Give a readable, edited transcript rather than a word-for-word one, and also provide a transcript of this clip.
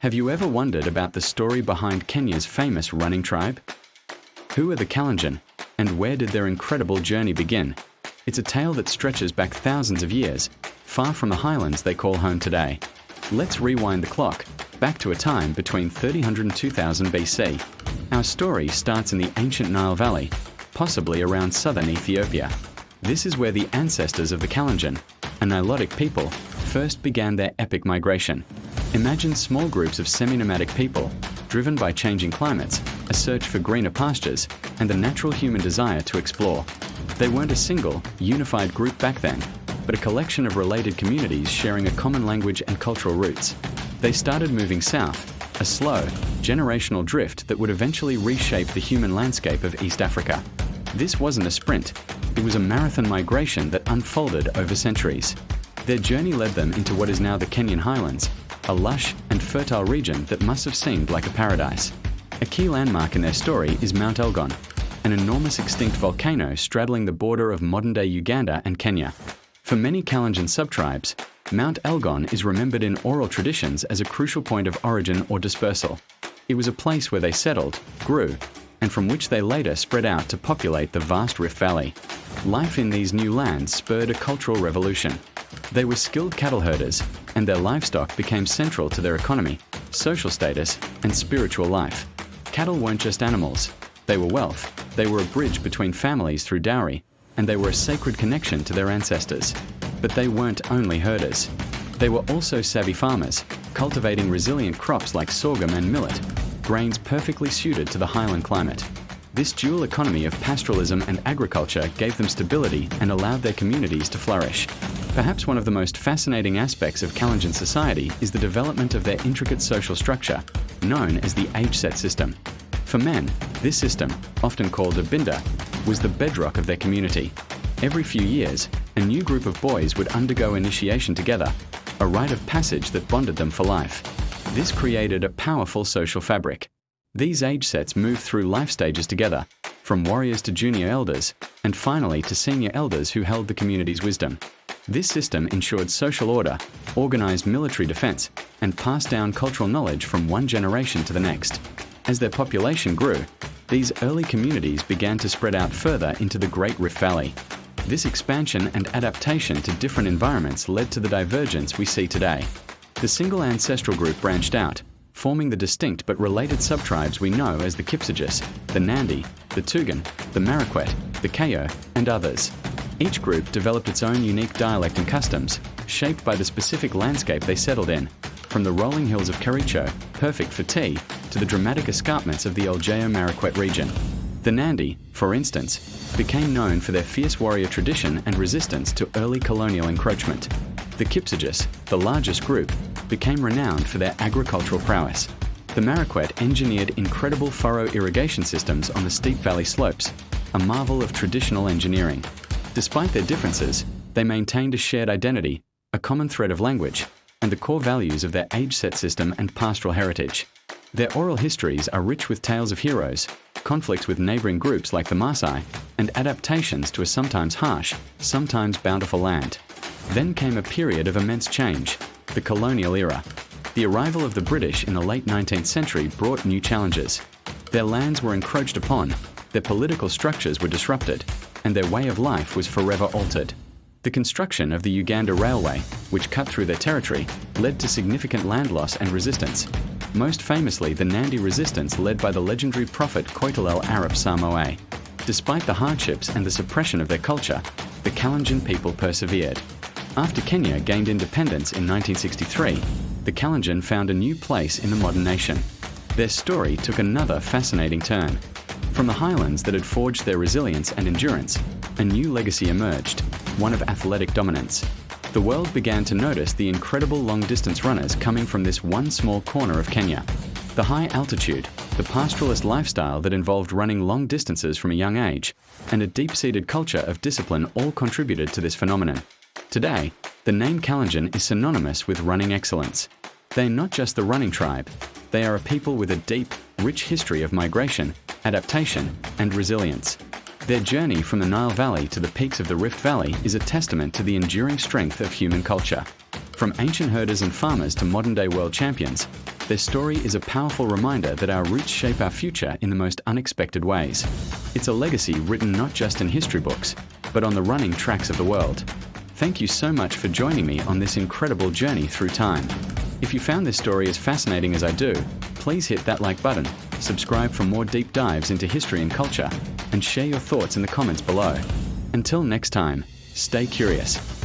Have you ever wondered about the story behind Kenya's famous running tribe? Who are the Kalenjin, and where did their incredible journey begin? It's a tale that stretches back thousands of years, far from the highlands they call home today. Let's rewind the clock, back to a time between 300 and 2000 BC. Our story starts in the ancient Nile Valley, possibly around southern Ethiopia. This is where the ancestors of the Kalenjin, a Nilotic people, first began their epic migration. Imagine small groups of semi-nomadic people, driven by changing climates, a search for greener pastures, and a natural human desire to explore. They weren't a single, unified group back then, but a collection of related communities sharing a common language and cultural roots. They started moving south, a slow, generational drift that would eventually reshape the human landscape of East Africa. This wasn't a sprint, it was a marathon migration that unfolded over centuries. Their journey led them into what is now the Kenyan highlands, a lush and fertile region that must have seemed like a paradise. A key landmark in their story is Mount Elgon, an enormous extinct volcano straddling the border of modern-day Uganda and Kenya. For many Kalenjin subtribes, Mount Elgon is remembered in oral traditions as a crucial point of origin or dispersal. It was a place where they settled, grew, and from which they later spread out to populate the vast Rift Valley. Life in these new lands spurred a cultural revolution. They were skilled cattle herders, and their livestock became central to their economy, social status, and spiritual life. Cattle weren't just animals. They were wealth. They were a bridge between families through dowry, and they were a sacred connection to their ancestors. But they weren't only herders. They were also savvy farmers, cultivating resilient crops like sorghum and millet, grains perfectly suited to the highland climate. This dual economy of pastoralism and agriculture gave them stability and allowed their communities to flourish. Perhaps one of the most fascinating aspects of Kalenjin society is the development of their intricate social structure, known as the age-set system. For men, this system, often called a binda, was the bedrock of their community. Every few years, a new group of boys would undergo initiation together, a rite of passage that bonded them for life. This created a powerful social fabric. These age sets moved through life stages together, from warriors to junior elders, and finally to senior elders who held the community's wisdom. This system ensured social order, organized military defense, and passed down cultural knowledge from one generation to the next. As their population grew, these early communities began to spread out further into the Great Rift Valley. This expansion and adaptation to different environments led to the divergence we see today. The single ancestral group branched out, forming the distinct but related subtribes we know as the Kipsigis, the Nandi, the Tugen, the Marakwet, the Kayo, and others. Each group developed its own unique dialect and customs, shaped by the specific landscape they settled in, from the rolling hills of Kericho, perfect for tea, to the dramatic escarpments of the Elgeyo-Marakwet region. The Nandi, for instance, became known for their fierce warrior tradition and resistance to early colonial encroachment. The Kipsigis, the largest group, became renowned for their agricultural prowess. The Marakwet engineered incredible furrow irrigation systems on the steep valley slopes, a marvel of traditional engineering. Despite their differences, they maintained a shared identity, a common thread of language, and the core values of their age-set system and pastoral heritage. Their oral histories are rich with tales of heroes, conflicts with neighboring groups like the Maasai, and adaptations to a sometimes harsh, sometimes bountiful land. Then came a period of immense change, the colonial era. The arrival of the British in the late 19th century brought new challenges. Their lands were encroached upon, their political structures were disrupted, and their way of life was forever altered. The construction of the Uganda Railway, which cut through their territory, led to significant land loss and resistance. Most famously, the Nandi resistance led by the legendary prophet Koitalel Arap Samoei. Despite the hardships and the suppression of their culture, the Kalenjin people persevered. After Kenya gained independence in 1963, the Kalenjin found a new place in the modern nation. Their story took another fascinating turn. From the highlands that had forged their resilience and endurance, a new legacy emerged, one of athletic dominance. The world began to notice the incredible long-distance runners coming from this one small corner of Kenya. The high altitude, the pastoralist lifestyle that involved running long distances from a young age, and a deep-seated culture of discipline all contributed to this phenomenon. Today, the name Kalenjin is synonymous with running excellence. They are not just the running tribe, they are a people with a deep, rich history of migration, adaptation, and resilience. Their journey from the Nile Valley to the peaks of the Rift Valley is a testament to the enduring strength of human culture. From ancient herders and farmers to modern-day world champions, Their story is a powerful reminder that our roots shape our future in the most unexpected ways. It's a legacy written not just in history books, but on the running tracks of the world. Thank you so much for joining me on this incredible journey through time. If you found this story as fascinating as I do, please hit that like button, subscribe for more deep dives into history and culture, and share your thoughts in the comments below. Until next time, stay curious.